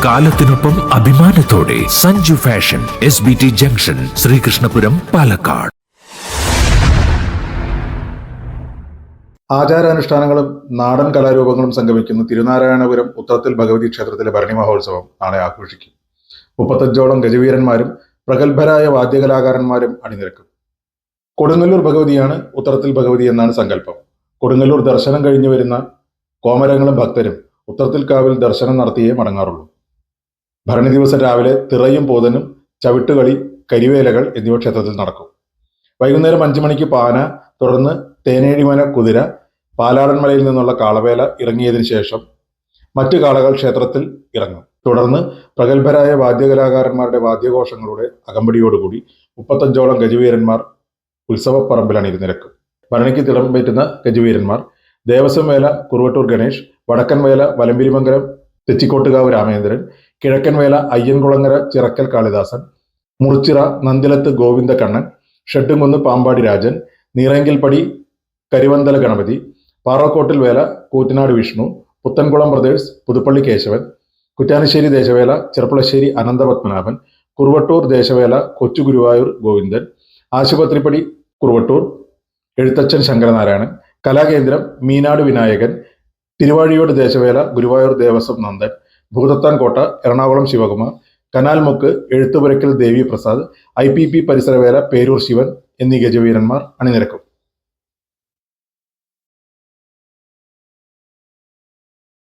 കാലത്തിനൊപ്പം അഭിമാനത്തോടെ Sanju fashion SBT junction, Sreekrishnapuram, Palakkad. ആചാരാനുഷ്ഠാനങ്ങളും നാടൻ കലാരൂപങ്ങളും സംഗമിക്കുന്ന തിരുനാരായണപുരം ഉത്രത്തിൽ ഭഗവതി ക്ഷേത്രത്തിലെ ഭരണി മഹോത്സവം നാളെ ആഘോഷിക്കും. 35ഓളം ഗജവീരന്മാരും പ്രഗത്ഭരായ വാദ്യകലാകാരന്മാരും അണിനിരക്കും. കൊടുങ്ങല്ലൂർ ഭഗവതിയാണ് ഉത്രത്തിൽ ഭഗവതി എന്നാണ് സങ്കല്പം. കൊടുങ്ങല്ലൂർ ദർശനം കഴിഞ്ഞു വരുന്ന കോമരങ്ങളും ഭക്തരും ഉത്രത്തിൽ കാവിൽ ദർശനം നടത്തിയേ മടങ്ങാറുള്ളൂ. ഭരണി ദിവസം രാവിലെ തിറയും പോതനും, ചവിട്ടുകളി, കരിവേലകൾ എന്നിവ ക്ഷേത്രത്തിൽ നടക്കും. വൈകുന്നേരം 5 മണിക്ക് പാന, തുടർന്ന് തേനേഴിമന കുതിര, പാലാടൻമലയിൽ നിന്നുള്ള കാളവേല ഇറങ്ങിയതിനു ശേഷം മറ്റു കാളകൾ ക്ഷേത്രത്തിൽ ഇറങ്ങും. തുടർന്ന് പ്രഗത്ഭരായ വാദ്യകലാകാരന്മാരുടെ വാദ്യഘോഷങ്ങളുടെ അകമ്പടിയോടുകൂടി 35ഓളം ഗജവീരന്മാർ ഉത്സവപ്പറമ്പിൽ അണിനിരക്കും. ഭരണിക്ക് തിടമ്പേറ്റുന്ന ഗജവീരന്മാർ ദേവസ്വം വേല കുറുവട്ടൂർ ഗണേഷ്, വടക്കൻ വേല വലമ്പിരിമംഗലം തെച്ചിക്കോട്ടുകാവ് രാമേന്ദ്രൻ, കിഴക്കൻ വേല അയ്യൻകുളങ്ങര ചിറക്കൽ കാളിദാസൻ, മുറിച്ചിറ നന്ദിലത്ത് ഗോവിന്ദകണ്ണൻ, ഷെട്ടുംകുന്ന് പാമ്പാടി രാജൻ, നീറെങ്കിൽപ്പടി കരിവന്തല ഗണപതി, പാറോക്കോട്ടിൽ വേല കൂറ്റനാട് വിഷ്ണു, പുത്തൻകുളം ബ്രദേഴ്സ് പുതുപ്പള്ളി കേശവൻ, കുറ്റാനശ്ശേരി ദേശവേല ചെർപ്പുളശ്ശേരി അനന്തപത്മനാഭൻ, കുറുവട്ടൂർ ദേശവേല കൊച്ചു ഗുരുവായൂർ ഗോവിന്ദൻ, ആശുപത്രിപ്പടി കുറുവട്ടൂർ എഴുത്തച്ഛൻ ശങ്കരനാരായണൻ, കലാകേന്ദ്രം മീനാട് വിനായകൻ, തിരുവാഴിയോട് ദേശവേല ഗുരുവായൂർ ദേവസ്വം നന്ദൻ, ഭൂതത്താൻ കോട്ട എറണാകുളം ശിവകുമാർ, കനാൽമുക്ക് എഴുത്തുപുരയ്ക്കൽ ദേവി പ്രസാദ്, IPP പരിസരവേല പേരൂർ ശിവൻ എന്നീ ഗജവീരന്മാർ അണിനിരക്കും.